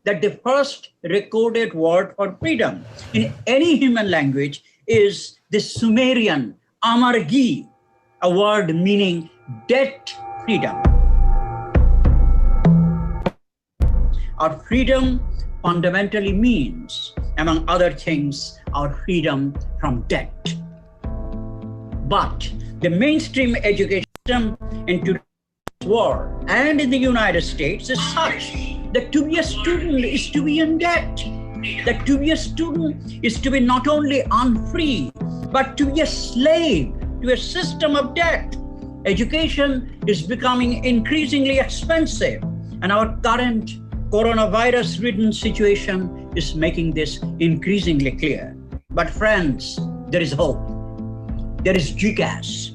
that the first recorded word for freedom in any human language is the Sumerian amargi, a word meaning debt freedom. Our freedom fundamentally means, among other things, our freedom from debt. But the mainstream education system in today's world and in the United States is such that to be a student is to be in debt. That to be a student is to be not only unfree, but to be a slave to a system of debt. Education is becoming increasingly expensive, and our current coronavirus-ridden situation is making this increasingly clear. But friends, there is hope. There is GCAS,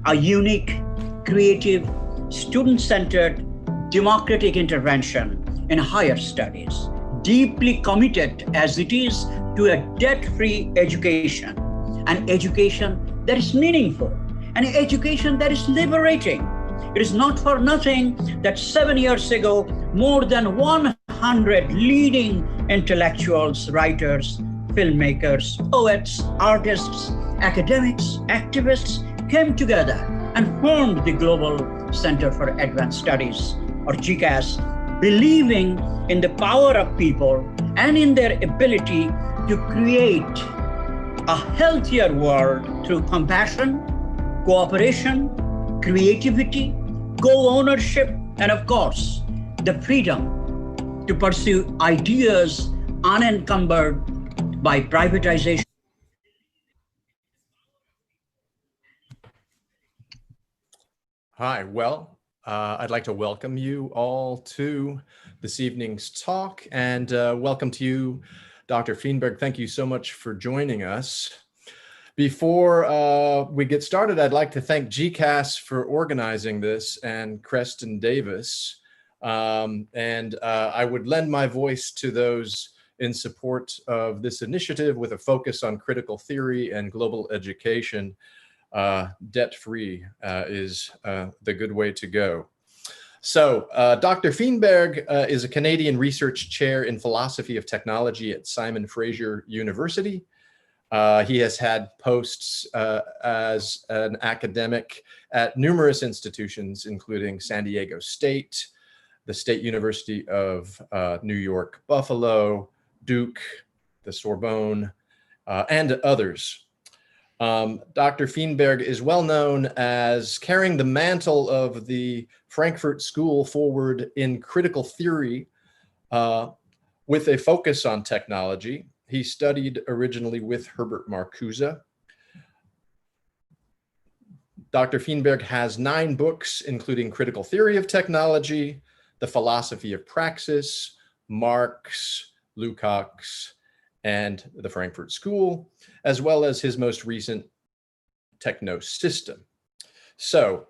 a unique, creative, student-centered, democratic intervention in higher studies, deeply committed as it is to a debt-free education, an education that is meaningful, an education that is liberating. It is not for nothing that 7 years ago, more than 100 leading intellectuals, writers, filmmakers, poets, artists, academics, activists came together and formed the Global Center for Advanced Studies, or GCAS, believing in the power of people and in their ability to create a healthier world through compassion, cooperation, creativity, co-ownership, and of course, the freedom to pursue ideas unencumbered by privatization. Hi, well, I'd like to welcome you all to this evening's talk, and welcome to you, Dr. Feenberg. Thank you so much for joining us. Before we get started, I'd like to thank GCAS for organizing this and Creston Davis. I would lend my voice to those in support of this initiative with a focus on critical theory and global education. Debt-free is the good way to go. So Dr. Feenberg is a Canadian research chair in philosophy of technology at Simon Fraser University. He has had posts as an academic at numerous institutions, including San Diego State, the State University of New York, Buffalo, Duke, the Sorbonne, and others. Dr. Feenberg is well known as carrying the mantle of the Frankfurt School forward in critical theory with a focus on technology. He studied originally with Herbert Marcuse. Dr. Feenberg has 9 books, including Critical Theory of Technology, The Philosophy of Praxis, Marx, Lukács, and the Frankfurt School, as well as his most recent techno system. So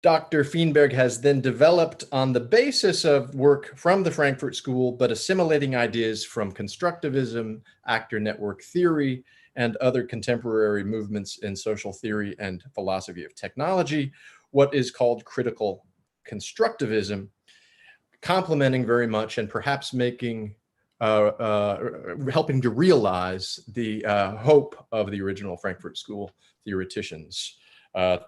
Dr. Feenberg has then developed on the basis of work from the Frankfurt School, but assimilating ideas from constructivism, actor network theory, and other contemporary movements in social theory and philosophy of technology, what is called critical constructivism, complementing very much and perhaps making helping to realize the hope of the original Frankfurt School theoreticians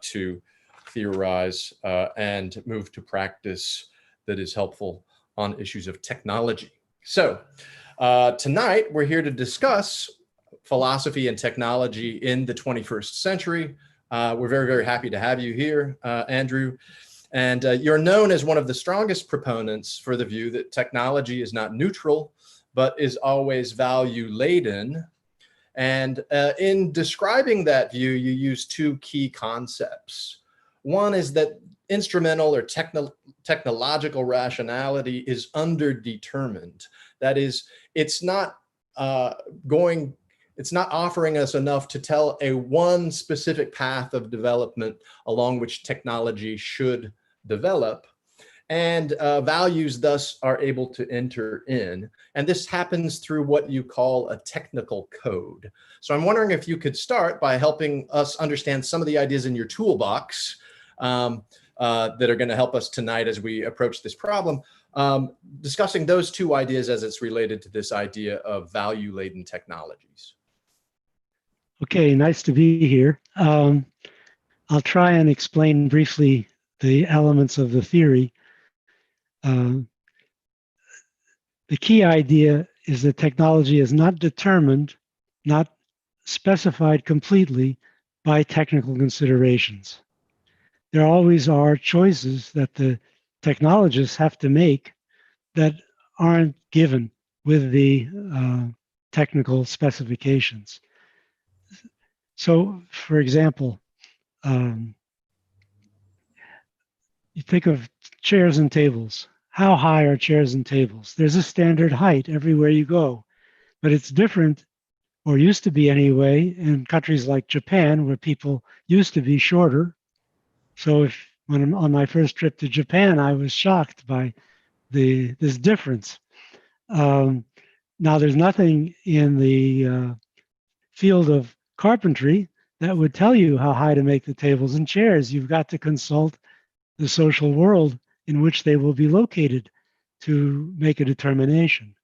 to theorize and move to practice that is helpful on issues of technology. So tonight we're here to discuss philosophy and technology in the 21st century. We're very, very happy to have you here, Andrew. And you're known as one of the strongest proponents for the view that technology is not neutral, but is always value-laden. And in describing that view, you use 2 key concepts. One is that instrumental or technological rationality is underdetermined. That is, it's not offering us enough to tell one specific path of development along which technology should develop. And values thus are able to enter in. And this happens through what you call a technical code. So I'm wondering if you could start by helping us understand some of the ideas in your toolbox that are going to help us tonight as we approach this problem, discussing those two ideas as it's related to this idea of value-laden technologies. Okay, nice to be here. I'll try and explain briefly the elements of the theory. The key idea is that technology is not determined, not specified completely by technical considerations. There always are choices that the technologists have to make that aren't given with the technical specifications. So, for example, you think of chairs and tables. How high are chairs and tables? There's a standard height everywhere you go, but it's different, or used to be anyway, in countries like Japan, where people used to be shorter. So when on my first trip to Japan, I was shocked by this difference. Now, there's nothing in the field of carpentry that would tell you how high to make the tables and chairs. You've got to consult the social world in which they will be located to make a determination.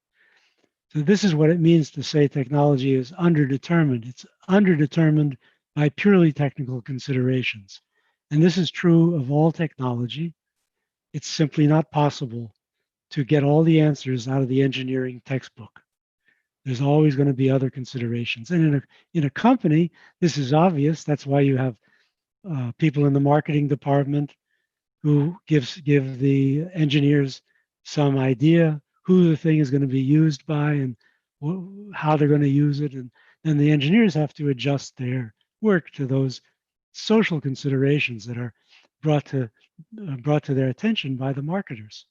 So this is what it means to say technology is underdetermined. It's underdetermined by purely technical considerations. And this is true of all technology. It's simply not possible to get all the answers out of the engineering textbook. There's always going to be other considerations. And in a company, this is obvious. That's why you have people in the marketing department who give the engineers some idea who the thing is going to be used by and how they're going to use it. And then the engineers have to adjust their work to those social considerations that are brought to their attention by the marketers.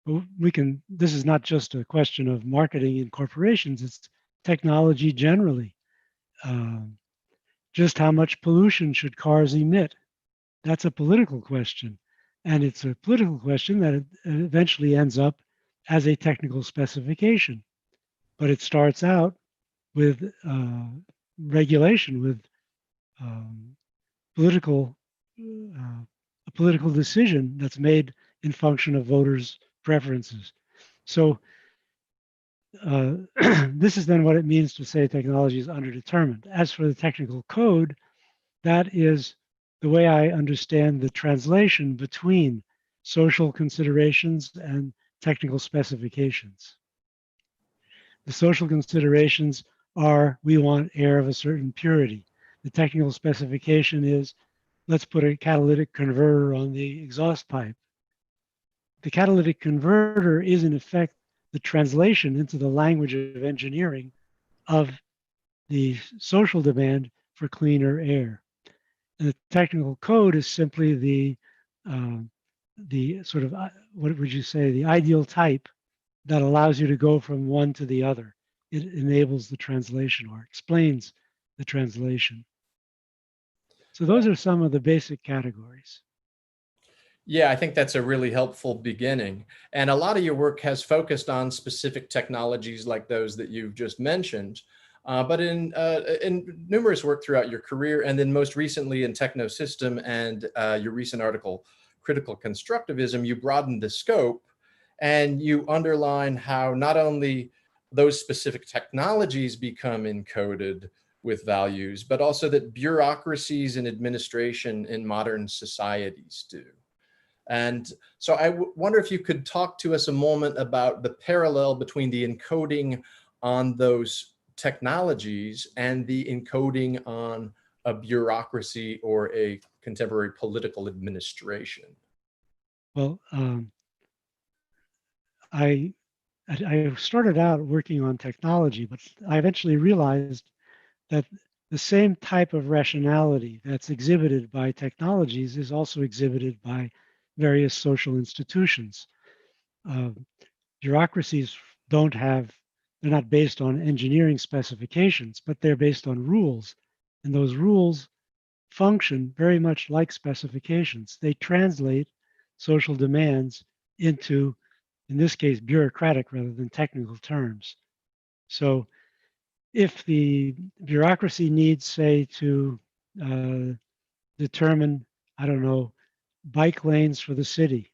This is not just a question of marketing in corporations, it's technology generally. Just how much pollution should cars emit? That's a political question. And it's a political question that eventually ends up as a technical specification. But it starts out with regulation, with a political decision that's made in function of voters' preferences. So this is then what it means to say technology is underdetermined. As for the technical code, that is the way I understand the translation between social considerations and technical specifications. The social considerations are, we want air of a certain purity. The technical specification is, let's put a catalytic converter on the exhaust pipe. The catalytic converter is in effect the translation into the language of engineering of the social demand for cleaner air. And the technical code is simply the sort of, what would you say, the ideal type that allows you to go from one to the other. It enables the translation or explains the translation. So those are some of the basic categories. Yeah, I think that's a really helpful beginning. And a lot of your work has focused on specific technologies like those that you've just mentioned. But in numerous work throughout your career, and then most recently in Techno System and your recent article, Critical Constructivism, you broadened the scope and you underline how not only those specific technologies become encoded with values, but also that bureaucracies and administration in modern societies do. And so I wonder if you could talk to us a moment about the parallel between the encoding on those technologies and the encoding on a bureaucracy or a contemporary political administration. Well, I started out working on technology, but I eventually realized that the same type of rationality that's exhibited by technologies is also exhibited by various social institutions. Bureaucracies they're not based on engineering specifications, but they're based on rules. And those rules function very much like specifications. They translate social demands into, in this case, bureaucratic rather than technical terms. So if the bureaucracy needs, say, to determine, I don't know, bike lanes for the city.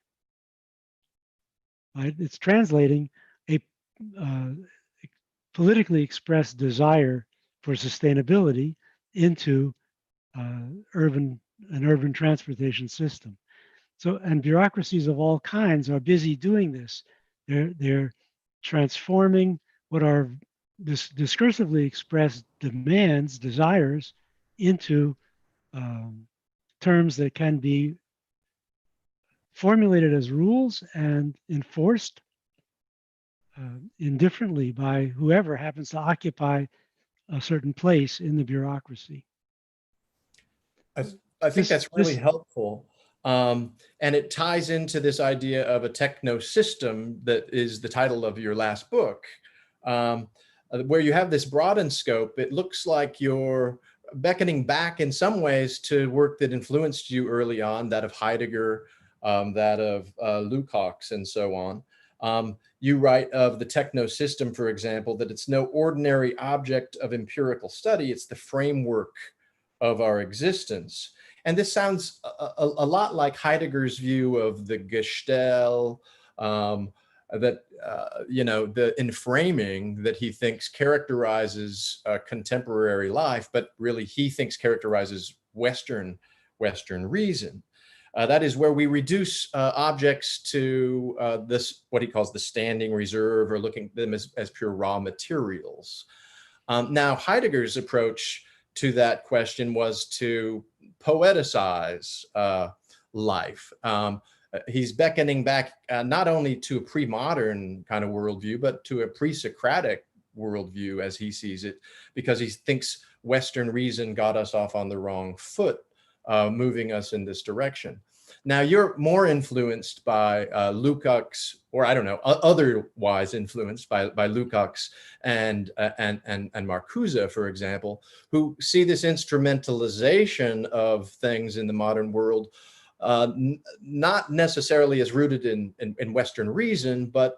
Right? It's translating a politically expressed desire for sustainability into an urban transportation system. So, and bureaucracies of all kinds are busy doing this. They're transforming what are discursively expressed demands, desires, into terms that can be formulated as rules and enforced indifferently by whoever happens to occupy a certain place in the bureaucracy. I think that's really helpful. And it ties into this idea of a techno system that is the title of your last book, where you have this broadened scope. It looks like you're beckoning back in some ways to work that influenced you early on, that of Heidegger, that of Lukács, and so on. You write of the techno system, for example, that it's no ordinary object of empirical study, it's the framework of our existence. And this sounds a lot like Heidegger's view of the Gestell, that, the enframing that he thinks characterizes contemporary life, but really he thinks characterizes Western reason. That is where we reduce objects to this, what he calls the standing reserve, or looking at them as pure raw materials. Now, Heidegger's approach to that question was to poeticize life. He's beckoning back not only to a pre-modern kind of worldview, but to a pre-Socratic worldview as he sees it, because he thinks Western reason got us off on the wrong foot, moving us in this direction. Now, you're more influenced by Lukács, or I don't know, otherwise influenced by Lukács and Marcuse, for example, who see this instrumentalization of things in the modern world not necessarily as rooted in Western reason, but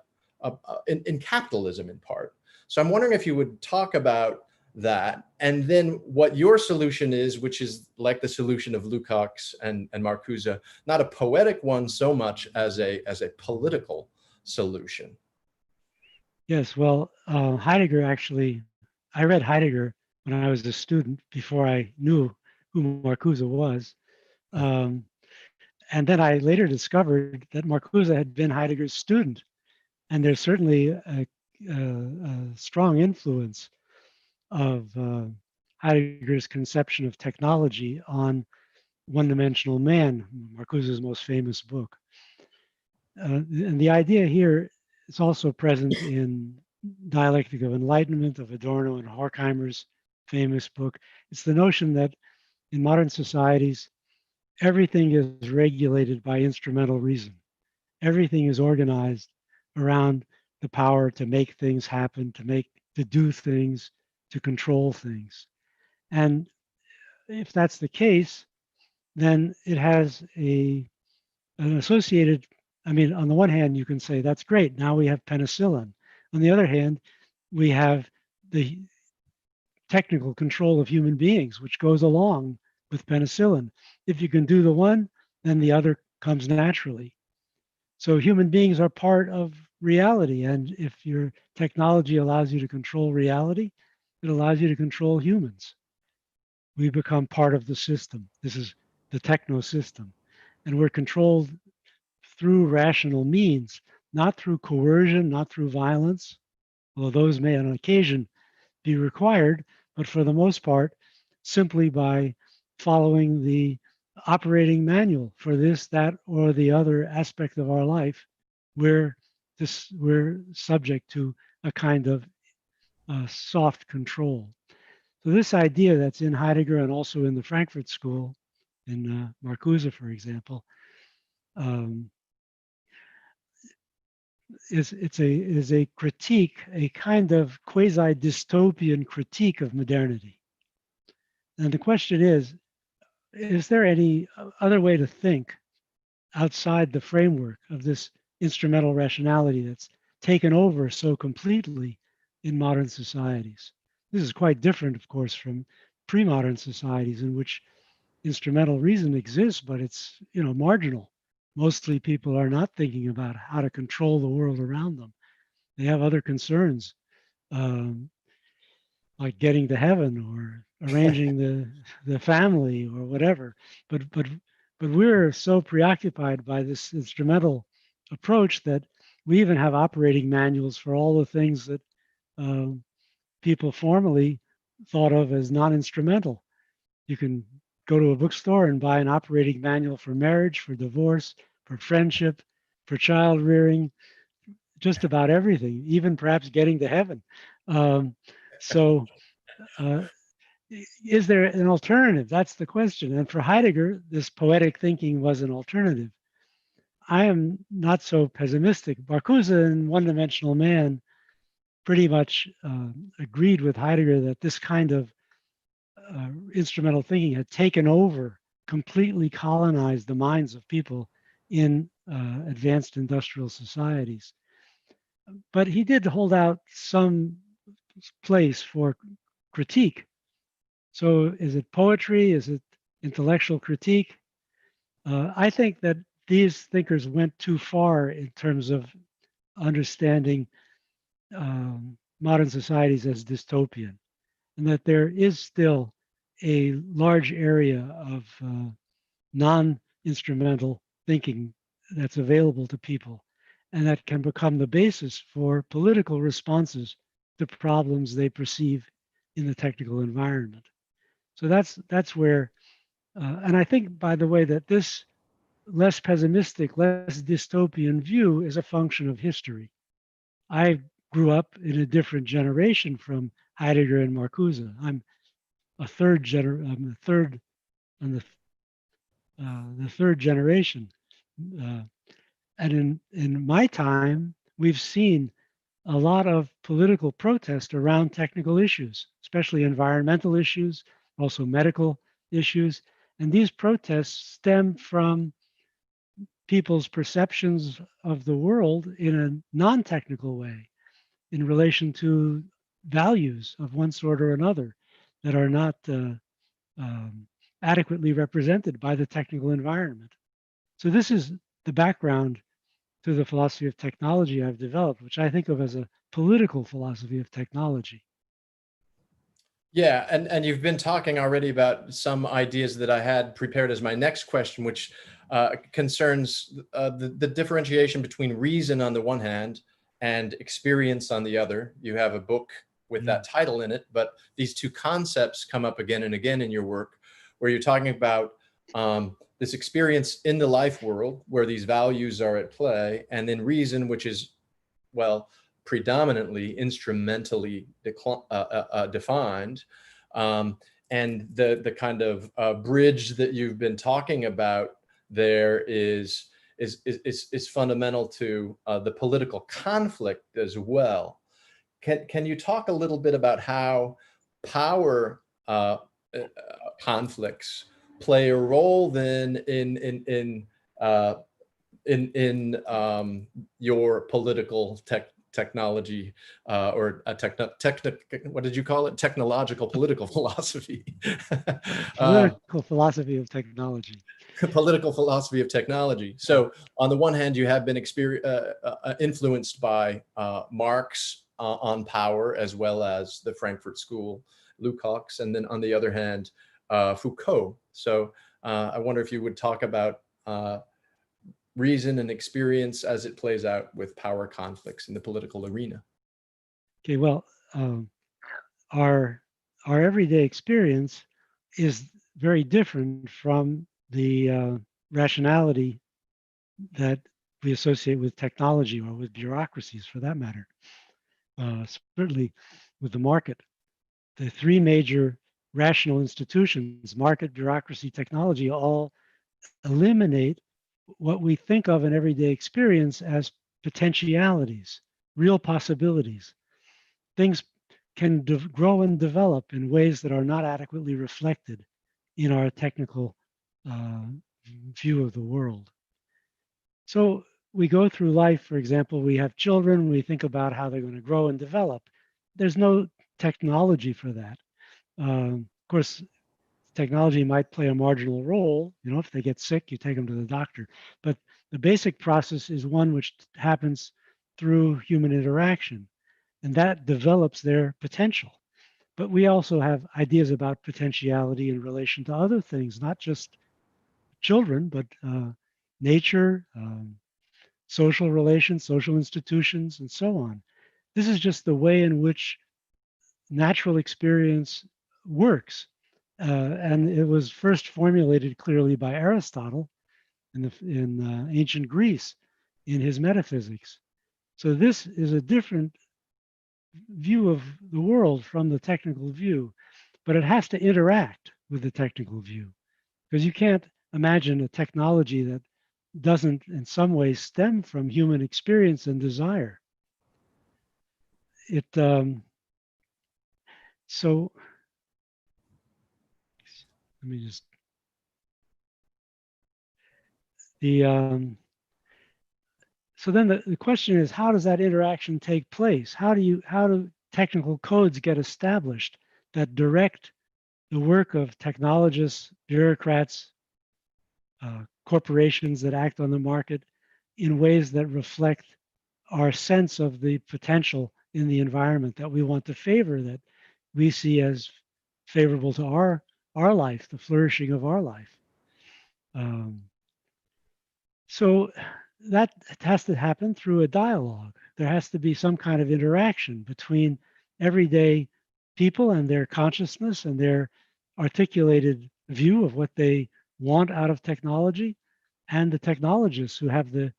in capitalism in part. So I'm wondering if you would talk about that, and then what your solution is, which is like the solution of Lukács and Marcuse, not a poetic one so much as a political solution. Yes, well, Heidegger actually, I read Heidegger when I was a student before I knew who Marcuse was. And then I later discovered that Marcuse had been Heidegger's student. And there's certainly a strong influence of Heidegger's conception of technology on One-Dimensional Man, Marcuse's most famous book. And the idea here is also present in Dialectic of Enlightenment of Adorno and Horkheimer's famous book. It's the notion that in modern societies, everything is regulated by instrumental reason. Everything is organized around the power to make things happen, to do things, to control things. And if that's the case, then it has an associated, I mean, on the one hand, you can say, that's great, now we have penicillin. On the other hand, we have the technical control of human beings, which goes along with penicillin. If you can do the one, then the other comes naturally. So human beings are part of reality. And if your technology allows you to control reality, it allows you to control humans. We become part of the system. This is the techno system. And we're controlled through rational means, not through coercion, not through violence, although those may on occasion be required, but for the most part, simply by following the operating manual for this, that, or the other aspect of our life, we're subject to a kind of soft control. So this idea that's in Heidegger and also in the Frankfurt School, in Marcuse, for example, is a critique, a kind of quasi-dystopian critique of modernity. And the question is there any other way to think outside the framework of this instrumental rationality that's taken over so completely in modern societies? This is quite different, of course, from pre-modern societies in which instrumental reason exists, but it's, marginal. Mostly people are not thinking about how to control the world around them. They have other concerns, um, like getting to heaven or arranging the family or whatever. But we're so preoccupied by this instrumental approach that we even have operating manuals for all the things that um, people formerly thought of as non-instrumental. You can go to a bookstore and buy an operating manual for marriage, for divorce, for friendship, for child rearing, just about everything, even perhaps getting to heaven. Um, so, uh, is there an alternative? That's the question. And for Heidegger, this poetic thinking was an alternative. I am not so pessimistic. Marcuse in One Dimensional Man pretty much agreed with Heidegger that this kind of instrumental thinking had taken over, completely colonized the minds of people in advanced industrial societies. But he did hold out some place for critique. So is it poetry? Is it intellectual critique? I think that these thinkers went too far in terms of understanding modern societies as dystopian, and that there is still a large area of non-instrumental thinking that's available to people, and that can become the basis for political responses to problems they perceive in the technical environment. So that's where, and I think, by the way, that this less pessimistic, less dystopian view is a function of history. I grew up in a different generation from Heidegger and Marcuse. I'm a third on the third generation, and in my time, we've seen a lot of political protest around technical issues, especially environmental issues, also medical issues, and these protests stem from people's perceptions of the world in a non-technical way in relation to values of one sort or another that are not adequately represented by the technical environment. So this is the background to the philosophy of technology I've developed, which I think of as a political philosophy of technology. Yeah, and you've been talking already about some ideas that I had prepared as my next question, which concerns the differentiation between reason on the one hand and experience on the other. You have a book with that title in it, but these two concepts come up again and again in your work, where you're talking about this experience in the life world where these values are at play, and then reason, which is, well, predominantly instrumentally defined. And the kind of bridge that you've been talking about there is fundamental to the political conflict as well. Can you talk a little bit about how power conflicts play a role then in your political technology or what did you call it? Technological political philosophy. Political philosophy of technology. Political philosophy of technology. So on the one hand, you have been influenced by Marx on power, as well as the Frankfurt School, Lukács, and then on the other hand, Foucault. So I wonder if you would talk about reason and experience as it plays out with power conflicts in the political arena. Okay, well, our everyday experience is very different from the rationality that we associate with technology or with bureaucracies, for that matter. Certainly with the market. The three major rational institutions, market, bureaucracy, technology, all eliminate what we think of in everyday experience as potentialities, real possibilities. Things can grow and develop in ways that are not adequately reflected in our technical view of the world. So we go through life, for example, we have children, we think about how they're going to grow and develop. There's no technology for that. Of course, technology might play a marginal role. You know, if they get sick, you take them to the doctor. But the basic process is one which happens through human interaction, and that develops their potential. But we also have ideas about potentiality in relation to other things, not just children, but nature, social relations, social institutions, and so on. This is just the way in which natural experience works. And it was first formulated clearly by Aristotle in ancient Greece in his metaphysics. So this is a different view of the world from the technical view, but it has to interact with the technical view, because you can't imagine a technology that doesn't in some ways stem from human experience and desire. So let me just, so then the question is, how does that interaction take place? How do technical codes get established that direct the work of technologists, bureaucrats, corporations that act on the market in ways that reflect our sense of the potential in the environment that we want to favor, that we see as favorable to our life, the flourishing of our life. So that has to happen through a dialogue. There has to be some kind of interaction between everyday people and their consciousness and their articulated view of what they want out of technology, and the technologists who have the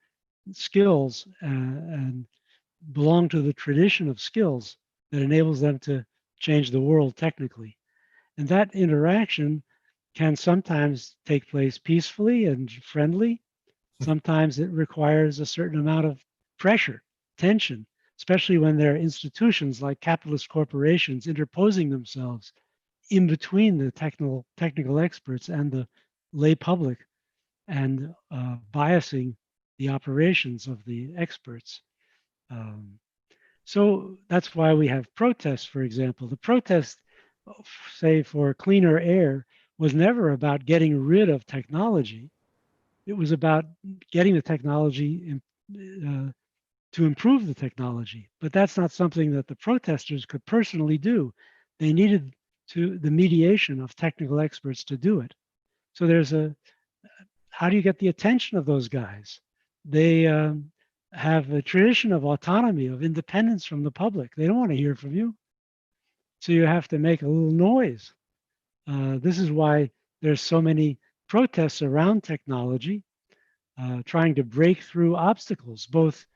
skills and belong to the tradition of skills that enables them to change the world technically. And that interaction can sometimes take place peacefully and friendly. Sometimes it requires a certain amount of pressure, tension, especially when there are institutions like capitalist corporations interposing themselves in between the technical experts and the lay public, and biasing the operations of the experts. So that's why we have protests, for example. The protest, say, for cleaner air was never about getting rid of technology. It was about getting the technology to improve the technology. But that's not something that the protesters could personally do. They needed the mediation of technical experts to do it. So there's how do you get the attention of those guys? They have a tradition of autonomy, of independence from the public. They don't want to hear from you. So you have to make a little noise. This is why there's so many protests around technology, trying to break through obstacles, both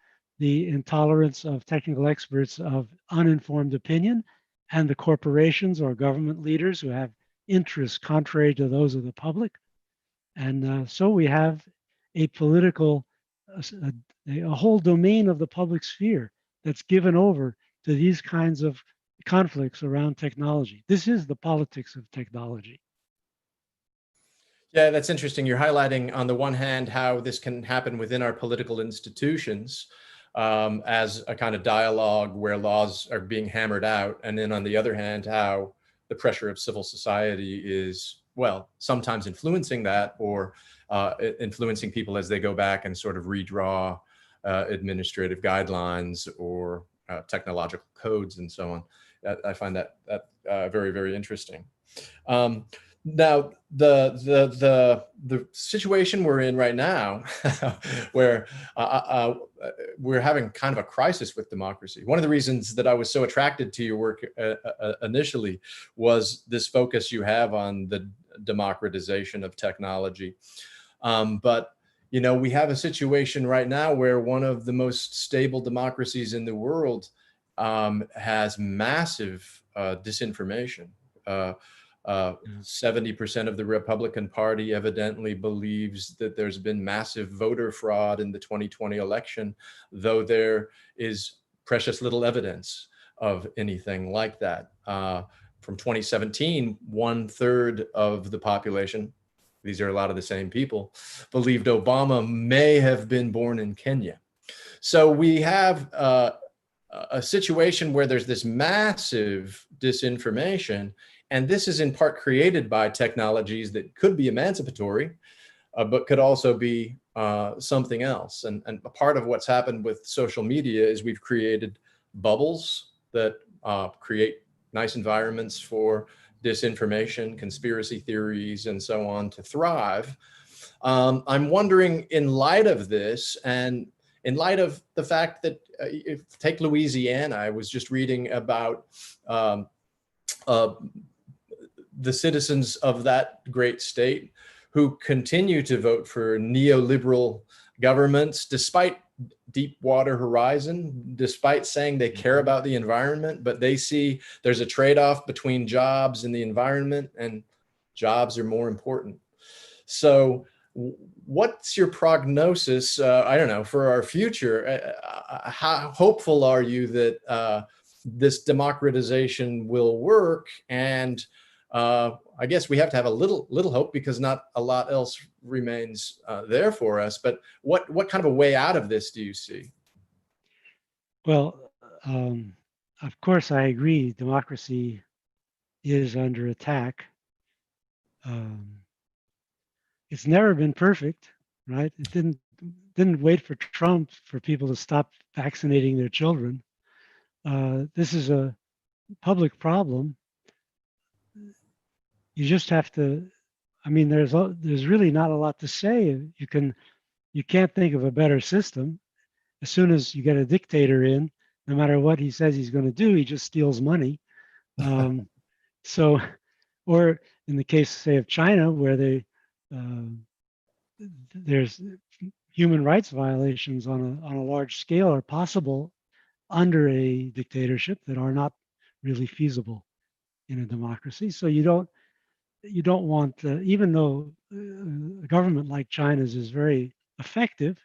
the intolerance of technical experts of uninformed opinion and the corporations or government leaders who have interests contrary to those of the public. And so we have a political, a whole domain of the public sphere that's given over to these kinds of conflicts around technology. This is the politics of technology. Yeah, that's interesting. You're highlighting, on the one hand, how this can happen within our political institutions as a kind of dialogue where laws are being hammered out. And then on the other hand, how the pressure of civil society is, well, sometimes influencing that, or influencing people as they go back and sort of redraw administrative guidelines or technological codes and so on. I find that very, very interesting. Now, the situation we're in right now, where we're having kind of a crisis with democracy. One of the reasons that I was so attracted to your work initially was this focus you have on the democratization of technology. But you know, we have a situation right now where one of the most stable democracies in the world has massive disinformation. 70% of the Republican Party evidently believes that there's been massive voter fraud in the 2020 election, though there is precious little evidence of anything like that. From 2017, 1/3 of the population, these are a lot of the same people, believed Obama may have been born in Kenya. So we have a situation where there's this massive disinformation, And this is in part created by technologies that could be emancipatory, but could also be something else. And a part of what's happened with social media is we've created bubbles that create nice environments for disinformation, conspiracy theories, and so on to thrive. I'm wondering, in light of this, and in light of the fact that, take Louisiana, I was just reading about the citizens of that great state who continue to vote for neoliberal governments despite Deepwater Horizon, despite saying they care about the environment, but they see there's a trade-off between jobs and the environment, and jobs are more important. So what's your prognosis, I don't know, for our future? How hopeful are you that this democratization will work? And I guess we have to have a little hope, because not a lot else remains there for us. But what kind of a way out of this do you see? Well, of course, I agree. Democracy is under attack. It's never been perfect, right? It didn't wait for Trump for people to stop vaccinating their children. This is a public problem. You just have to. I mean, there's really not a lot to say. You can't think of a better system. As soon as you get a dictator in, no matter what he says he's going to do, he just steals money. So, or in the case, say, of China, where there's human rights violations on a large scale are possible under a dictatorship that are not really feasible in a democracy. So you don't want, even though a government like China's is very effective,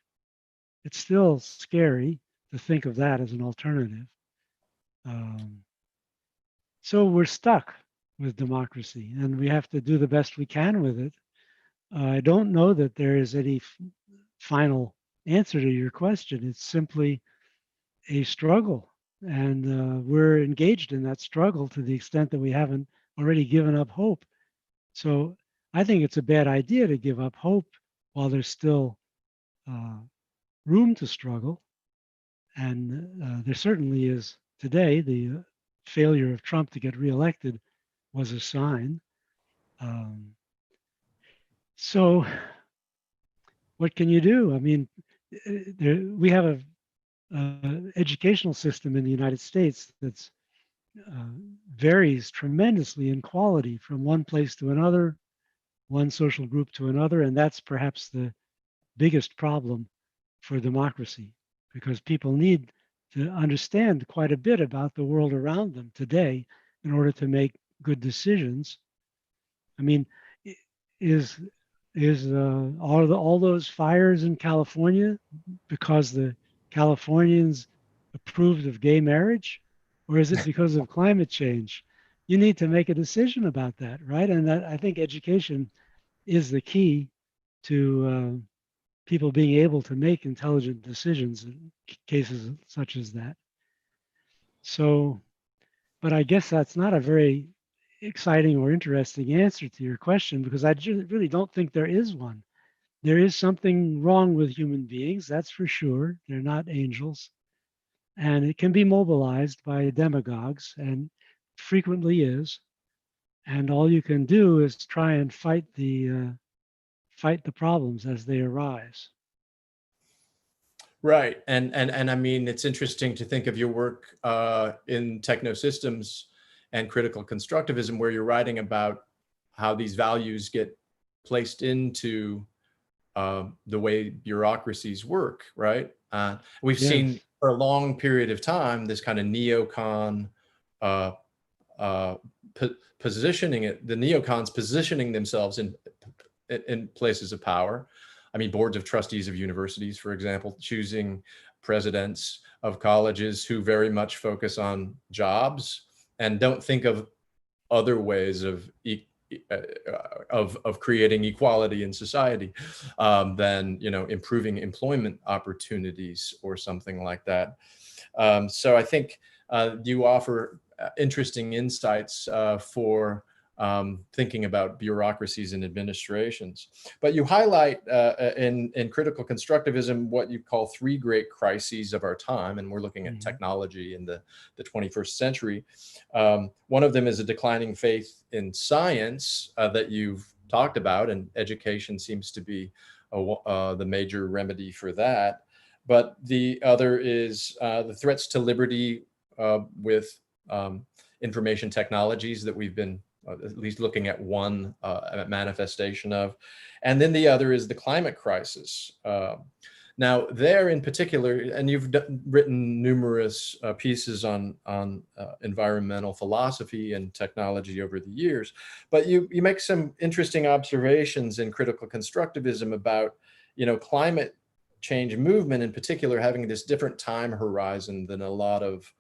it's still scary to think of that as an alternative. So we're stuck with democracy, and we have to do the best we can with it. I don't know that there is any final answer to your question. It's simply a struggle, and we're engaged in that struggle to the extent that we haven't already given up hope. So I think it's a bad idea to give up hope while there's still room to struggle. And there certainly is today. The failure of Trump to get reelected was a sign. So what can you do? I mean, we have a educational system in the United States that's varies tremendously in quality from one place to another, one social group to another, and that's perhaps the biggest problem for democracy, because people need to understand quite a bit about the world around them today in order to make good decisions. I mean, is all those fires in California because the Californians approved of gay marriage, or is it because of climate change? You need to make a decision about that, right? And that, I think education is the key to people being able to make intelligent decisions in cases such as that. So, but I guess that's not a very exciting or interesting answer to your question, because I really don't think there is one. There is something wrong with human beings, that's for sure. They're not angels. And it can be mobilized by demagogues, and frequently is. And all you can do is try and fight the problems as they arise. Right, and I mean, it's interesting to think of your work in techno systems and critical constructivism, where you're writing about how these values get placed into the way bureaucracies work, right? We've Yes. seen for a long period of time this kind of neocon positioning the neocons positioning themselves in places of power. I mean, boards of trustees of universities, for example, choosing presidents of colleges who very much focus on jobs and don't think of other ways of creating equality in society than, you know, improving employment opportunities or something like that. So I think you offer interesting insights for thinking about bureaucracies and administrations. But you highlight in critical constructivism what you call three great crises of our time, and we're looking at technology in the 21st century. One of them is a declining faith in science that you've talked about, and education seems to be the major remedy for that. But the other is the threats to liberty with information technologies that we've been at least looking at one manifestation of. And then the other is the climate crisis. Now there in particular, and you've written numerous pieces on environmental philosophy and technology over the years, but you make some interesting observations in critical constructivism about, climate change movement in particular having this different time horizon than a lot of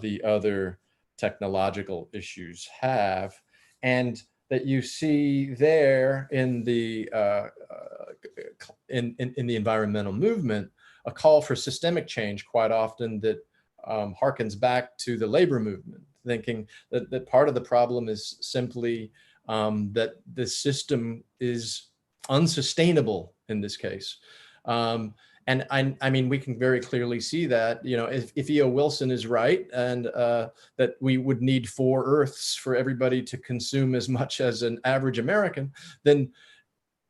the other technological issues have, and that you see there in the in the environmental movement a call for systemic change quite often that harkens back to the labor movement, thinking that part of the problem is simply that the system is unsustainable in this case. And I mean, we can very clearly see that, if E.O. Wilson is right, and that we would need 4 Earths for everybody to consume as much as an average American, then,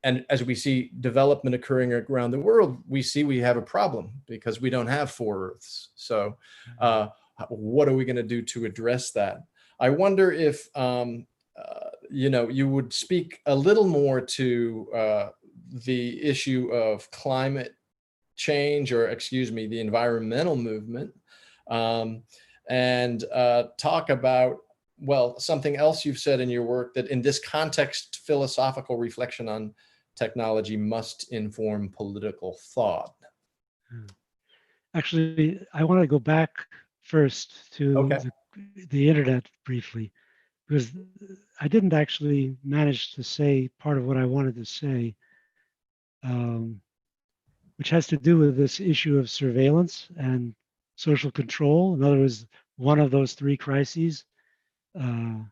and as we see development occurring around the world, we have a problem because we don't have 4 Earths. So what are we going to do to address that? I wonder if, you would speak a little more to the issue of climate change, or excuse me, the environmental movement, and talk about, well, something else you've said in your work, that in this context, philosophical reflection on technology must inform political thought. Actually, I want to go back first to the internet briefly, because I didn't actually manage to say part of what I wanted to say, which has to do with this issue of surveillance and social control. In other words, one of those 3 crises. The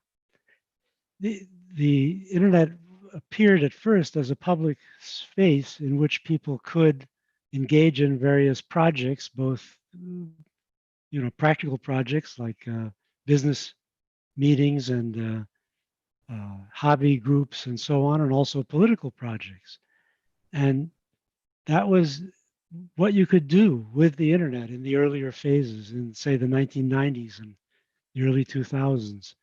internet appeared at first as a public space in which people could engage in various projects, both practical projects like business meetings and hobby groups and so on, and also political projects. And that was what you could do with the internet in the earlier phases in, say, the 1990s and the early 2000s.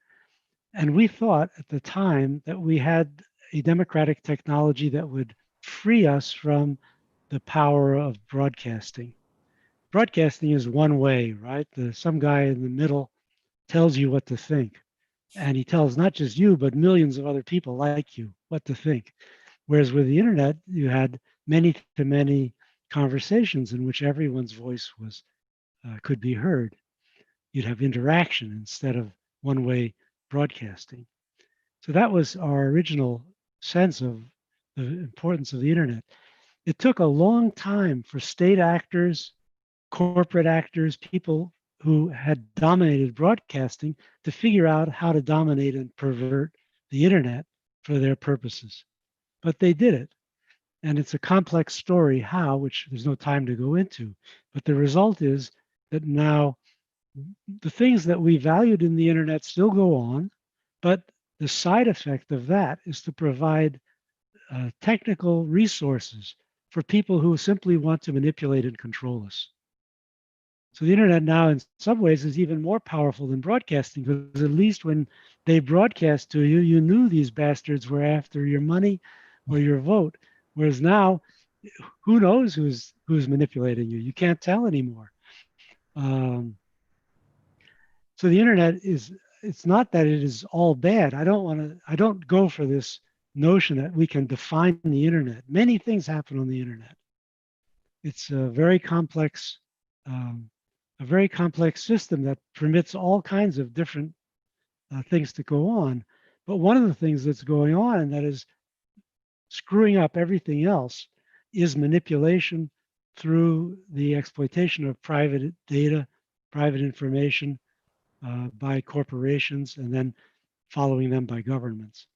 And we thought at the time that we had a democratic technology that would free us from the power of broadcasting. Broadcasting is one way, right? Some guy in the middle tells you what to think. And he tells not just you, but millions of other people like you what to think. Whereas with the internet, you had many-to-many conversations in which everyone's voice was could be heard. You'd have interaction instead of one-way broadcasting. So that was our original sense of the importance of the internet. It took a long time for state actors, corporate actors, people who had dominated broadcasting to figure out how to dominate and pervert the internet for their purposes. But they did it. And it's a complex story how, which there's no time to go into. But the result is that now the things that we valued in the internet still go on, but the side effect of that is to provide technical resources for people who simply want to manipulate and control us. So the internet now in some ways is even more powerful than broadcasting, because at least when they broadcast to you, you knew these bastards were after your money or your vote. Whereas now, who knows who's manipulating you? You can't tell anymore. So the internet it's not that it is all bad. I don't go for this notion that we can define the internet. Many things happen on the internet. It's a very complex system that permits all kinds of different things to go on. But one of the things that's going on, and that is screwing up everything else, is manipulation through the exploitation of private data, private information by corporations, and then following them by governments.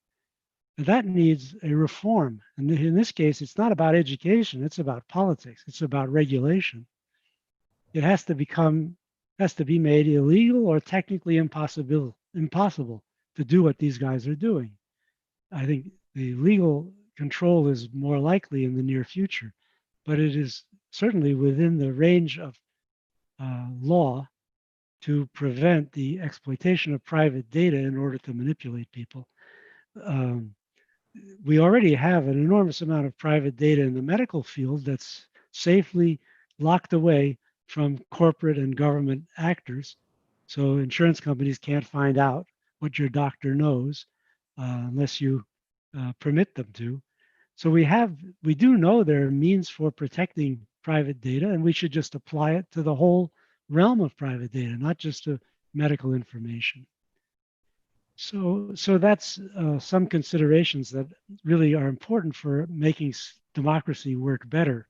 And that needs a reform. And in this case, it's not about education, it's about politics, it's about regulation. It has to be made illegal or technically impossible to do what these guys are doing. I think the legal control is more likely in the near future, but it is certainly within the range of law to prevent the exploitation of private data in order to manipulate people. We already have an enormous amount of private data in the medical field that's safely locked away from corporate and government actors. So insurance companies can't find out what your doctor knows unless you permit them to. So we do know there are means for protecting private data, and we should just apply it to the whole realm of private data, not just to medical information. So that's some considerations that really are important for making democracy work better,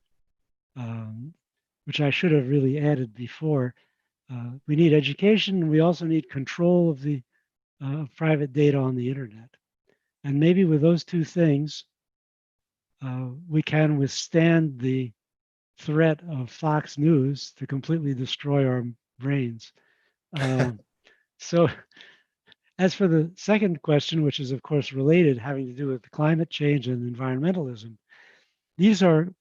which I should have really added before. We need education, and we also need control of the private data on the internet. And maybe with those two things, we can withstand the threat of Fox News to completely destroy our brains. So as for the second question, which is of course related, having to do with climate change and environmentalism, these are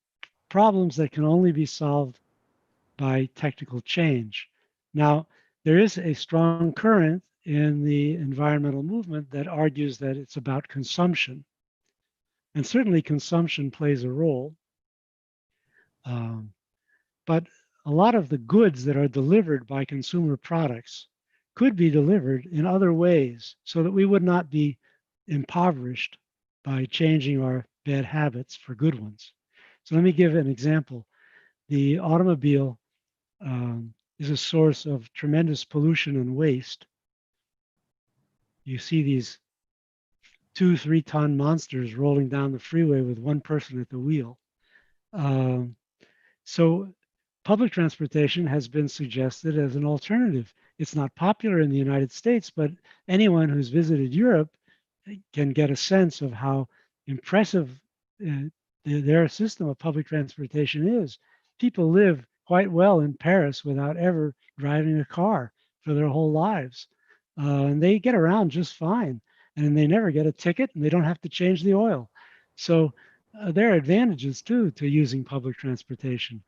problems that can only be solved by technical change. Now, there is a strong current in the environmental movement that argues that it's about consumption. And certainly consumption plays a role. But a lot of the goods that are delivered by consumer products could be delivered in other ways so that we would not be impoverished by changing our bad habits for good ones. So let me give an example. The automobile is a source of tremendous pollution and waste. You see these 2-3 ton monsters rolling down the freeway with one person at the wheel. So public transportation has been suggested as an alternative. It's not popular in the United States, but anyone who's visited Europe can get a sense of how impressive their system of public transportation is. People live quite well in Paris without ever driving a car for their whole lives. And they get around just fine. And they never get a ticket, and they don't have to change the oil. So there are advantages too to using public transportation.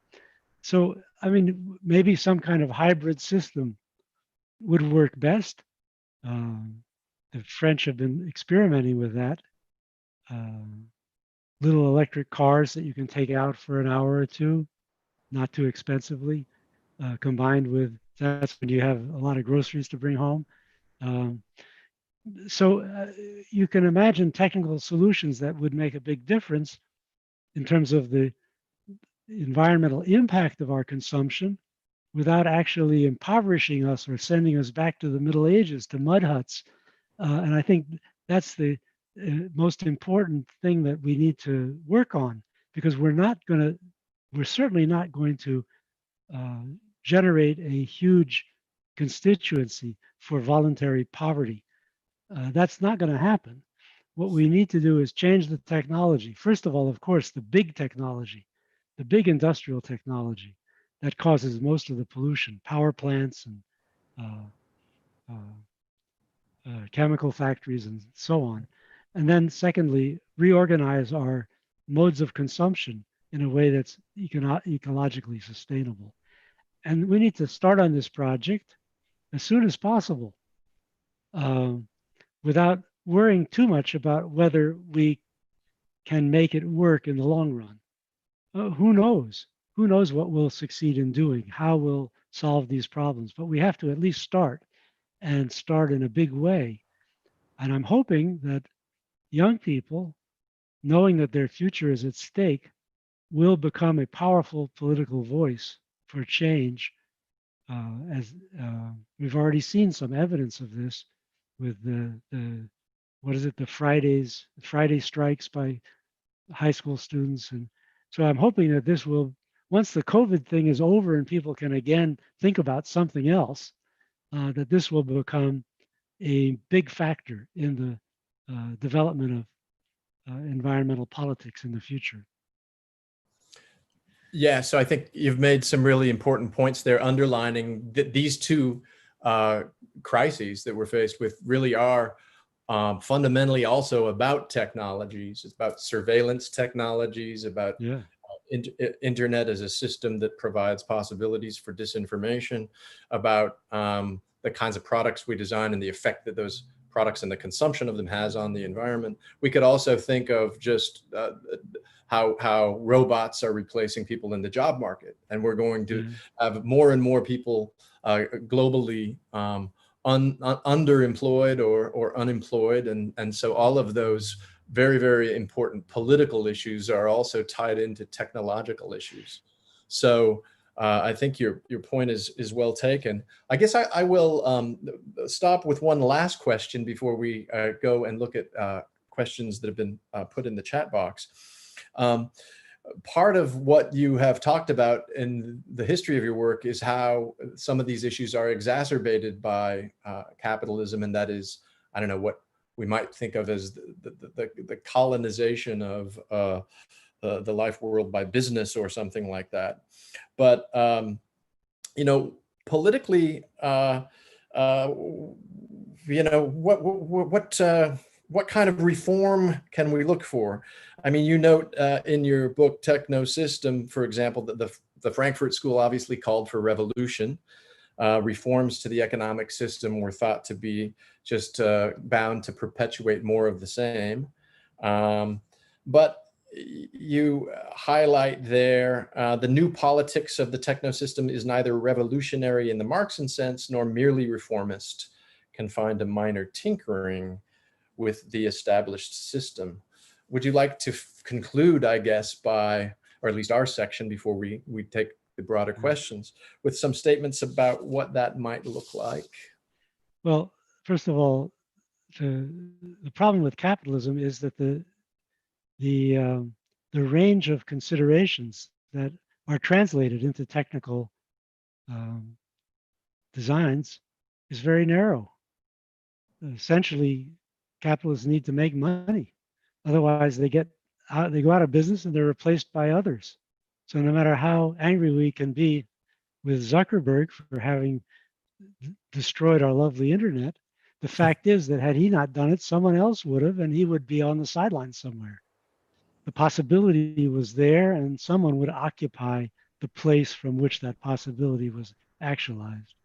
So, I mean, maybe some kind of hybrid system would work best. The French have been experimenting with that. Little electric cars that you can take out for an hour or two, not too expensively, combined with, that's when you have a lot of groceries to bring home. So you can imagine technical solutions that would make a big difference in terms of the environmental impact of our consumption without actually impoverishing us or sending us back to the Middle Ages, to mud huts. And I think that's the most important thing that we need to work on, because we're certainly not going to generate a huge constituency for voluntary poverty. That's not going to happen. What we need to do is change the technology. First of all, of course, the big technology, the big industrial technology that causes most of the pollution, power plants and chemical factories and so on. And then secondly, reorganize our modes of consumption in a way that's ecologically sustainable. And we need to start on this project as soon as possible, without worrying too much about whether we can make it work in the long run. Who knows? Who knows what we'll succeed in doing, how we'll solve these problems, but we have to at least start, and start in a big way. And I'm hoping that young people, knowing that their future is at stake, will become a powerful political voice for change, as we've already seen some evidence of this with the Friday strikes by high school students. And so I'm hoping that this will, once the COVID thing is over and people can again think about something else, that this will become a big factor in the development of environmental politics in the future. Yeah, so I think you've made some really important points there, underlining that these two crises that we're faced with really are fundamentally also about technologies. It's about surveillance technologies, about internet as a system that provides possibilities for disinformation, about the kinds of products we design and the effect that those products and the consumption of them has on the environment. We could also think of just how robots are replacing people in the job market, and we're going to have more and more people globally underemployed or unemployed, and so all of those very, very important political issues are also tied into technological issues. So I think your point is well taken. I guess I will stop with one last question before we go and look at questions that have been put in the chat box. Part of what you have talked about in the history of your work is how some of these issues are exacerbated by capitalism, and that is, I don't know, what we might think of as the colonization of the life world by business or something like that. But you know, politically, you know, what kind of reform can we look for? I mean, you note in your book, Techno System, for example, that the Frankfurt School obviously called for revolution. Reforms to the economic system were thought to be just bound to perpetuate more of the same. But you highlight there, the new politics of the techno system is neither revolutionary in the Marxian sense, nor merely reformist, confined to minor tinkering with the established system. Would you like to conclude, I guess, by, or at least our section before we take the broader questions, with some statements about what that might look like? Well, first of all, the problem with capitalism is that the range of considerations that are translated into technical designs is very narrow. Essentially, capitalists need to make money. Otherwise, they go out of business and they're replaced by others. So no matter how angry we can be with Zuckerberg for having destroyed our lovely internet, the fact is that had he not done it, someone else would have, and he would be on the sidelines somewhere. The possibility was there, and someone would occupy the place from which that possibility was actualized.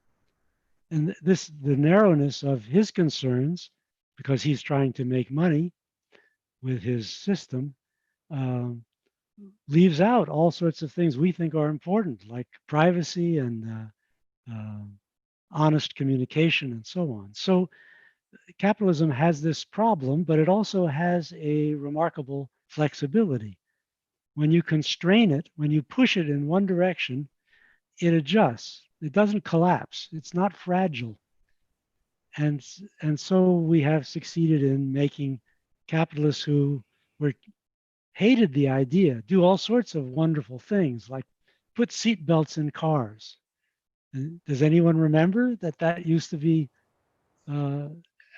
And the narrowness of his concerns, because he's trying to make money with his system, leaves out all sorts of things we think are important, like privacy and honest communication and so on. So capitalism has this problem, but it also has a remarkable flexibility. When you constrain it, when you push it in one direction, it adjusts. It doesn't collapse. It's not fragile. And so we have succeeded in making capitalists who hated the idea do all sorts of wonderful things, like put seat belts in cars. And does anyone remember that used to be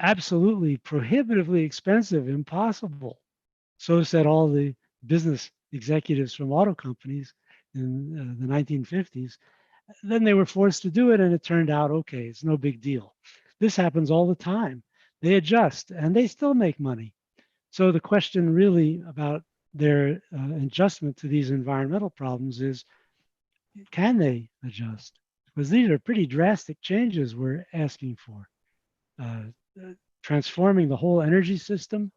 absolutely prohibitively expensive, impossible? So said all the business executives from auto companies in the 1950s. Then they were forced to do it, and it turned out, okay, it's no big deal. This happens all the time. They adjust, and they still make money. So the question really about their adjustment to these environmental problems is, can they adjust? Because these are pretty drastic changes we're asking for. Transforming the whole energy system,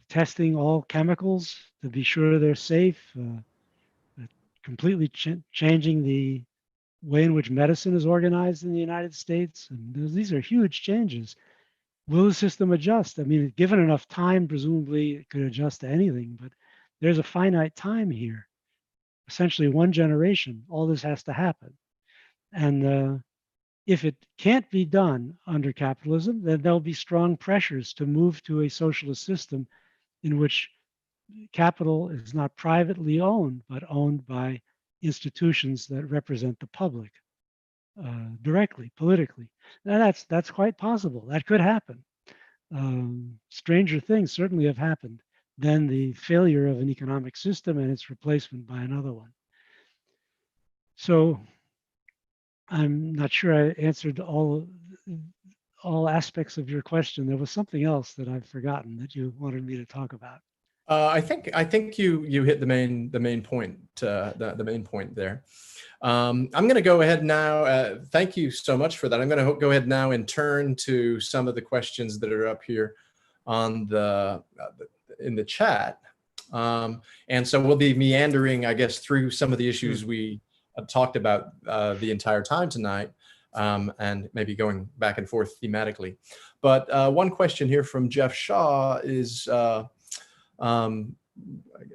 testing all chemicals to be sure they're safe, completely changing the way in which medicine is organized in the United States. And these are huge changes. Will the system adjust? I mean, given enough time, presumably it could adjust to anything, but there's a finite time here. Essentially 1 generation, all this has to happen. And if it can't be done under capitalism, then there'll be strong pressures to move to a socialist system in which capital is not privately owned, but owned by institutions that represent the public. directly, politically. Now that's quite possible. That could happen. Stranger things certainly have happened than the failure of an economic system and its replacement by another one. So I'm not sure I answered all aspects of your question. There was something else that I've forgotten that you wanted me to talk about. I think you hit the main point the main point there. I'm going to go ahead now. Thank you so much for that. I'm going to go ahead now and turn to some of the questions that are up here on in the chat. And so we'll be meandering, I guess, through some of the issues we talked about the entire time tonight, and maybe going back and forth thematically. But one question here from Jeff Shaw is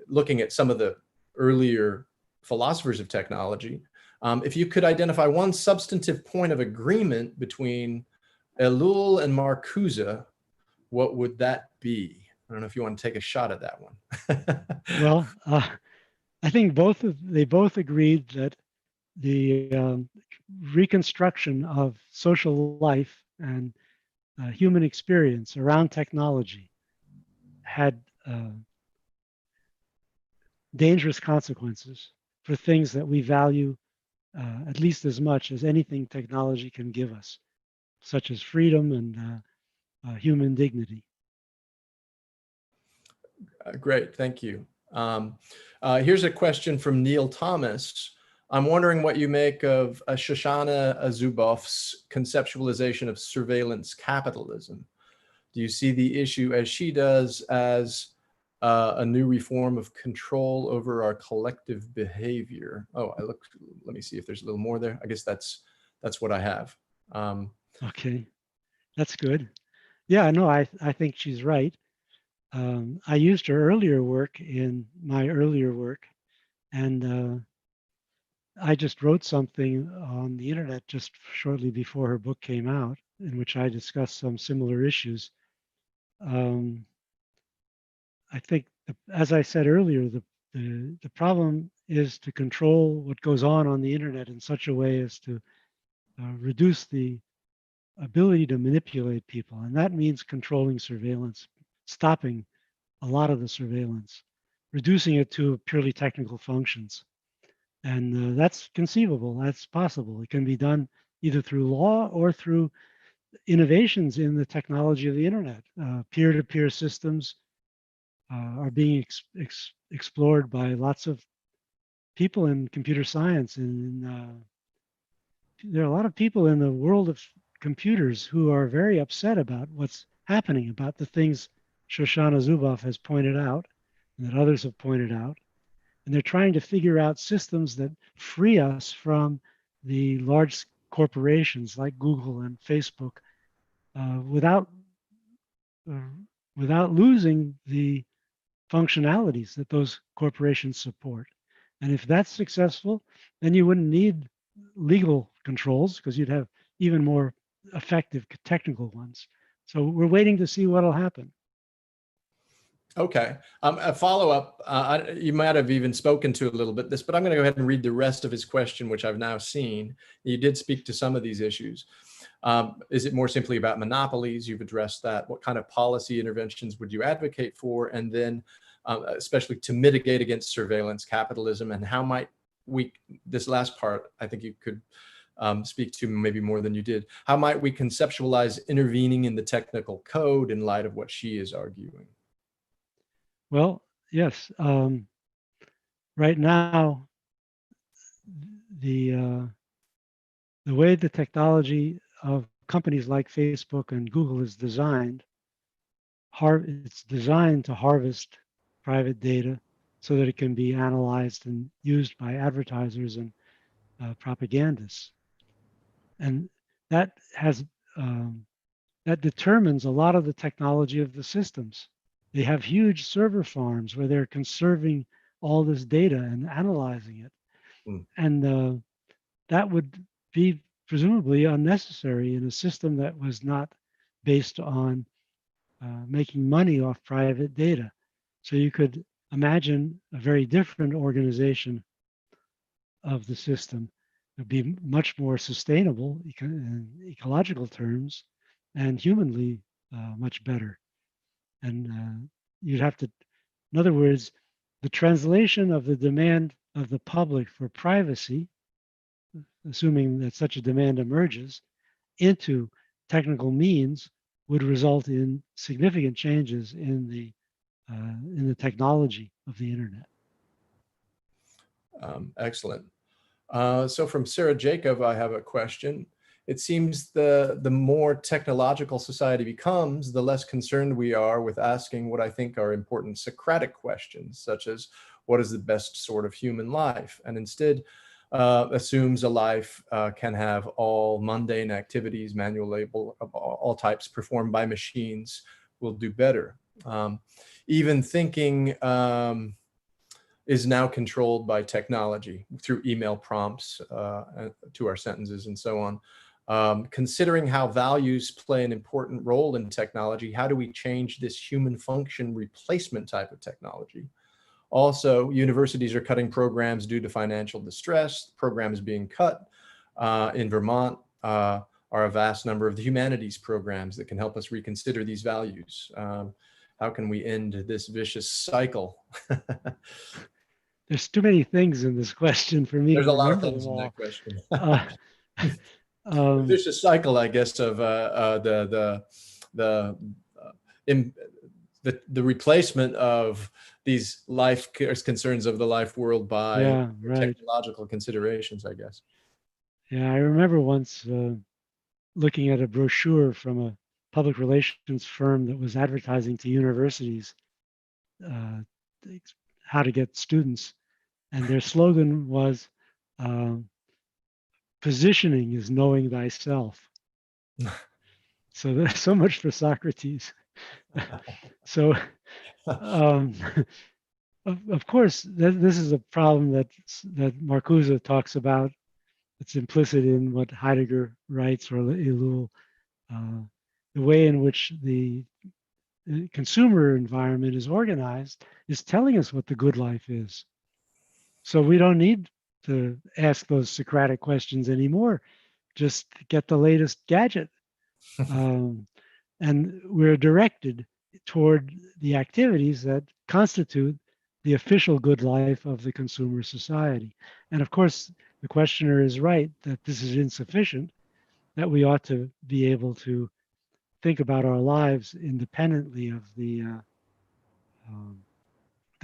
looking at some of the earlier philosophers of technology. If you could identify one substantive point of agreement between Ellul and Marcuse, what would that be? I don't know if you want to take a shot at that one. Well, I think they both agreed that the reconstruction of social life and human experience around technology had dangerous consequences for things that we value at least as much as anything technology can give us, such as freedom and human dignity. Great, thank you. Here's a question from Neil Thomas. I'm wondering what you make of Shoshana Zuboff's conceptualization of surveillance capitalism. Do you see the issue as she does as a new reform of control over our collective behavior? Oh, let me see if there's a little more there. I guess that's what I have. Okay, that's good. Yeah, no, I think she's right. I used her earlier work in my earlier work, and I just wrote something on the internet just shortly before her book came out, in which I discussed some similar issues. I think, as I said earlier, the problem is to control what goes on the internet in such a way as to reduce the ability to manipulate people. And that means controlling surveillance, stopping a lot of the surveillance, reducing it to purely technical functions. And that's conceivable, that's possible. It can be done either through law or through innovations in the technology of the internet. Peer-to-peer systems are being explored by lots of people in computer science. And there are a lot of people in the world of computers who are very upset about what's happening, about the things Shoshana Zuboff has pointed out and that others have pointed out. And they're trying to figure out systems that free us from the large corporations like Google and Facebook without losing the functionalities that those corporations support. And if that's successful, then you wouldn't need legal controls because you'd have even more effective technical ones. So we're waiting to see what'll happen. Okay, a follow-up, you might have even spoken to a little bit this, but I'm going to go ahead and read the rest of his question, which I've now seen. You did speak to some of these issues. Is it more simply about monopolies? You've addressed that. What kind of policy interventions would you advocate for? And then especially to mitigate against surveillance capitalism, and how might we, this last part, I think you could speak to maybe more than you did. How might we conceptualize intervening in the technical code in light of what she is arguing? Well, yes. Right now, the way the technology of companies like Facebook and Google is designed, it's designed to harvest private data so that it can be analyzed and used by advertisers and propagandists. And that determines a lot of the technology of the systems. They have huge server farms where they're conserving all this data and analyzing it. And that would be presumably unnecessary in a system that was not based on making money off private data. So you could imagine a very different organization of the system would be much more sustainable in ecological terms and humanly much better. And you'd have to, in other words, the translation of the demand of the public for privacy, assuming that such a demand emerges, into technical means would result in significant changes in the technology of the internet. Excellent. So from Sarah Jacob, I have a question. It seems the more technological society becomes, the less concerned we are with asking what I think are important Socratic questions, such as what is the best sort of human life? And instead assumes a life can have all mundane activities, manual labor of all types performed by machines will do better. Even thinking is now controlled by technology through email prompts to our sentences and so on. Considering how values play an important role in technology, how do we change this human function replacement type of technology? Also, universities are cutting programs due to financial distress. Programs being cut in Vermont are a vast number of the humanities programs that can help us reconsider these values. How can we end this vicious cycle? There's too many things in this question for me There's to a lot of remember things them in all. that question. The vicious cycle, I guess, of the replacement of these life concerns of the life world by technological considerations, I guess. Yeah, I remember once looking at a brochure from a public relations firm that was advertising to universities how to get students. And their slogan was, positioning is knowing thyself. So there's so much for Socrates. So, of course, this is a problem that Marcuse talks about. It's implicit in what Heidegger writes, or Ellul, the way in which the consumer environment is organized is telling us what the good life is. So we don't need to ask those Socratic questions anymore. Just get the latest gadget. And we're directed toward the activities that constitute the official good life of the consumer society. And of course, the questioner is right that this is insufficient, that we ought to be able to think about our lives independently of the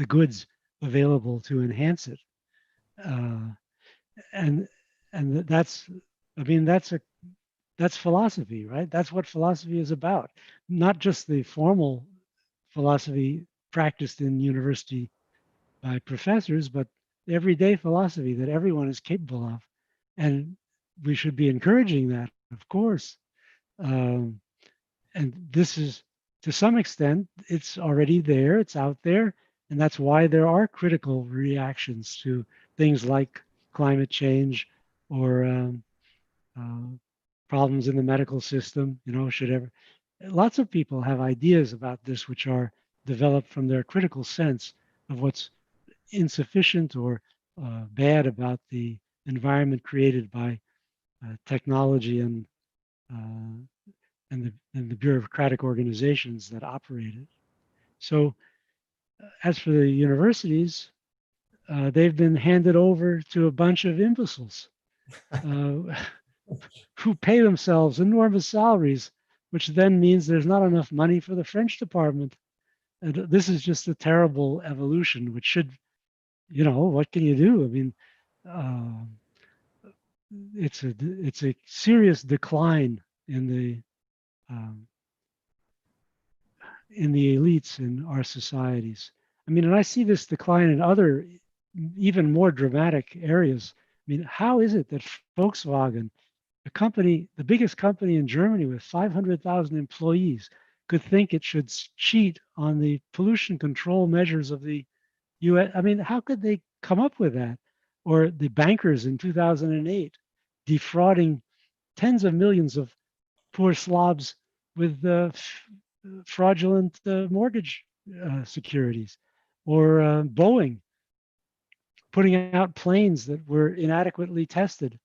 goods available to enhance it. And that's, I mean, that's philosophy, right? That's what philosophy is about. Not just the formal philosophy practiced in university by professors, but everyday philosophy that everyone is capable of. And we should be encouraging that, of course. And this is, to some extent, it's already there, it's out there. And that's why there are critical reactions to things like climate change or problems in the medical system. You know, lots of people have ideas about this which are developed from their critical sense of what's insufficient or bad about the environment created by technology and the bureaucratic organizations that operate it. So as for the universities, they've been handed over to a bunch of imbeciles who pay themselves enormous salaries, which then means there's not enough money for the French department. And this is just a terrible evolution, which should, you know, what can you do? I mean, it's a serious decline in the elites in our societies. I mean, and I see this decline in other, even more dramatic areas. I mean, how is it that Volkswagen, a company, the biggest company in Germany with 500,000 employees, could think it should cheat on the pollution control measures of the US? I mean, how could they come up with that? Or the bankers in 2008 defrauding tens of millions of poor slobs with fraudulent mortgage securities, or Boeing putting out planes that were inadequately tested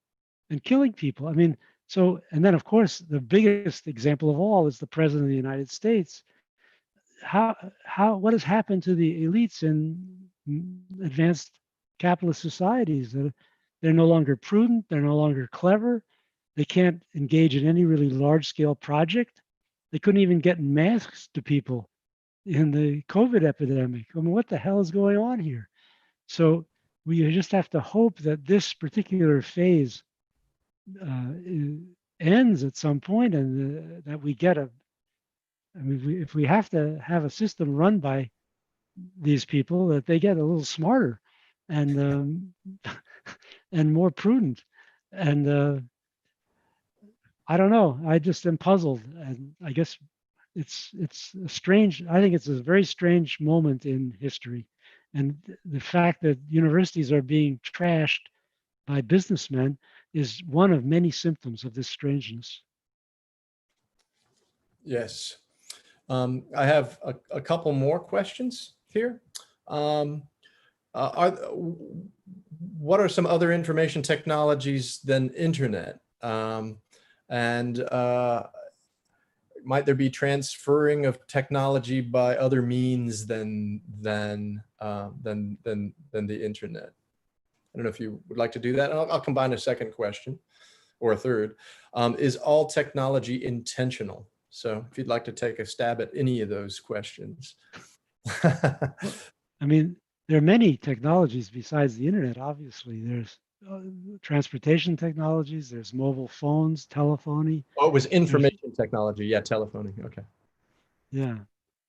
and killing people. I mean, so, and then of course, the biggest example of all is the President of the United States. What has happened to the elites in advanced capitalist societies? They're no longer prudent, they're no longer clever, they can't engage in any really large scale project. They couldn't even get masks to people in the COVID epidemic. I mean, what the hell is going on here? So we just have to hope that this particular phase ends at some point, and that we get a. I mean, if we have to have a system run by these people, that they get a little smarter and and more prudent. And I don't know. I just am puzzled, and I guess it's a strange. I think it's a very strange moment in history, and the fact that universities are being trashed by businessmen is one of many symptoms of this strangeness. Yes. I have a couple more questions here. What are some other information technologies than internet? And might there be transferring of technology by other means than the internet? I don't know if you would like to do that. And I'll combine a second question or a third. Is all technology intentional? So if you'd like to take a stab at any of those questions. I mean, there are many technologies besides the internet, obviously. There's transportation technologies, there's mobile phones, telephony. Oh, it was information technology. Yeah, telephony. Okay. Yeah,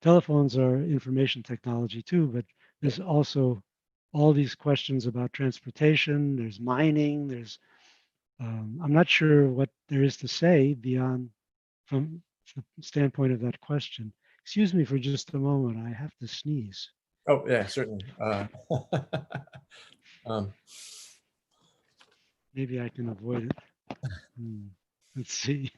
telephones are information technology too, but there's also all these questions about transportation, there's mining, there's, I'm not sure what there is to say beyond from the standpoint of that question. Excuse me for just a moment, I have to sneeze. Oh, yeah, certainly. Maybe I can avoid it. Let's see.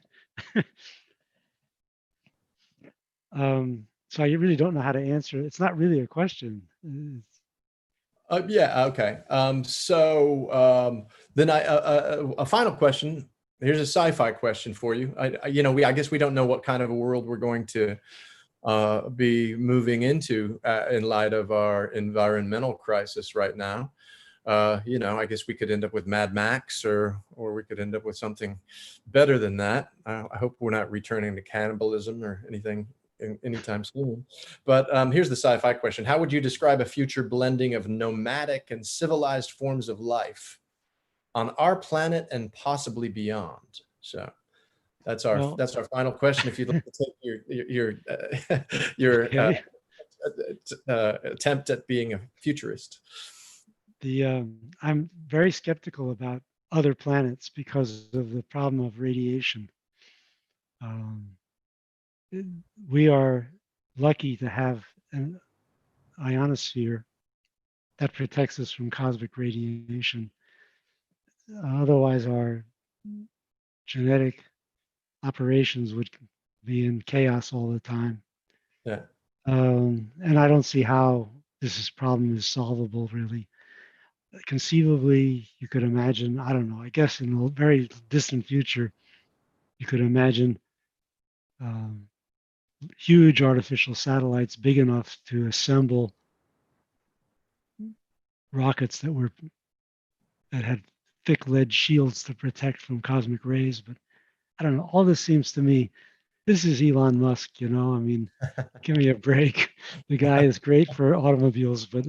So I really don't know how to answer it. It's not really a question. Yeah, okay. Then a final question. Here's a sci-fi question for you. I guess we don't know what kind of a world we're going to be moving into in light of our environmental crisis right now. I guess we could end up with Mad Max, or we could end up with something better than that. I hope we're not returning to cannibalism or anything anytime soon. But here's the sci-fi question. How would you describe a future blending of nomadic and civilized forms of life on our planet and possibly beyond? So that's our final question. If you'd like to take your Okay. Attempt at being a futurist. I'm very skeptical about other planets because of the problem of radiation. We are lucky to have an ionosphere that protects us from cosmic radiation. Otherwise, our genetic operations would be in chaos all the time. Yeah. And I don't see how this problem is solvable, really. Conceivably, you could imagine, I don't know, I guess in a very distant future, you could imagine huge artificial satellites big enough to assemble rockets that had thick lead shields to protect from cosmic rays. But I don't know, all this seems to me, this is Elon Musk, I mean, give me a break. The guy is great for automobiles, but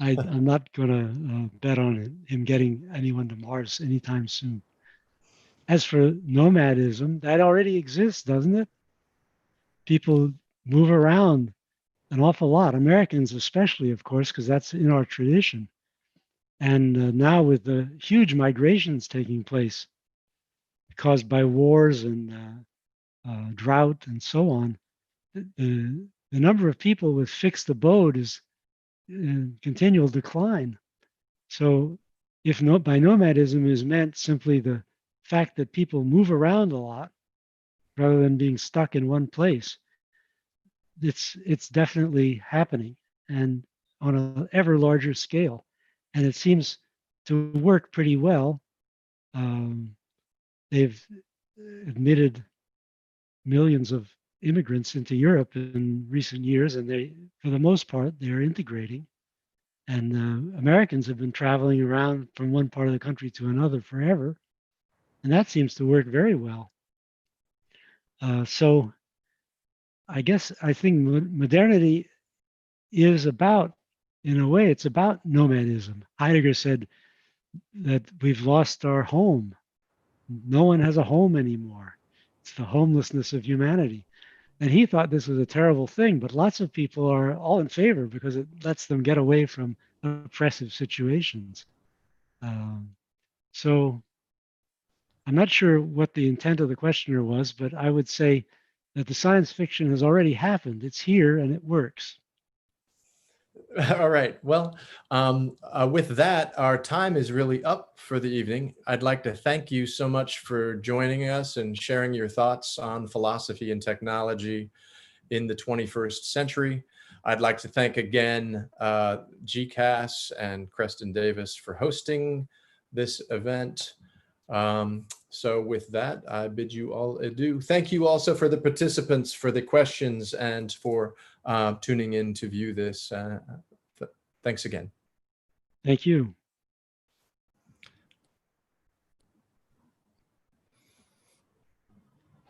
I'm not going to bet on him getting anyone to Mars anytime soon. As for nomadism, that already exists, doesn't it? People move around an awful lot, Americans especially, of course, because that's in our tradition. And now with the huge migrations taking place caused by wars and drought and so on, the number of people with fixed abode is in continual decline. So if by nomadism is meant simply the fact that people move around a lot rather than being stuck in one place, it's definitely happening, and on an ever larger scale. And it seems to work pretty well. They've admitted millions of immigrants into Europe in recent years, and they, for the most part, they're integrating. And Americans have been traveling around from one part of the country to another forever, and that seems to work very well. So I guess I think modernity is about, in a way, it's about nomadism. Heidegger said that we've lost our home. No one has a home anymore. It's the homelessness of humanity. And he thought this was a terrible thing, but lots of people are all in favor because it lets them get away from oppressive situations. So I'm not sure what the intent of the questioner was, but I would say that the science fiction has already happened. It's here and it works. All right. Well, with that, our time is really up for the evening. I'd like to thank you so much for joining us and sharing your thoughts on philosophy and technology in the 21st century. I'd like to thank again GCAS and Creston Davis for hosting this event. So with that, I bid you all adieu. Thank you also for the participants for the questions and for tuning in to view this. Thanks again. Thank you.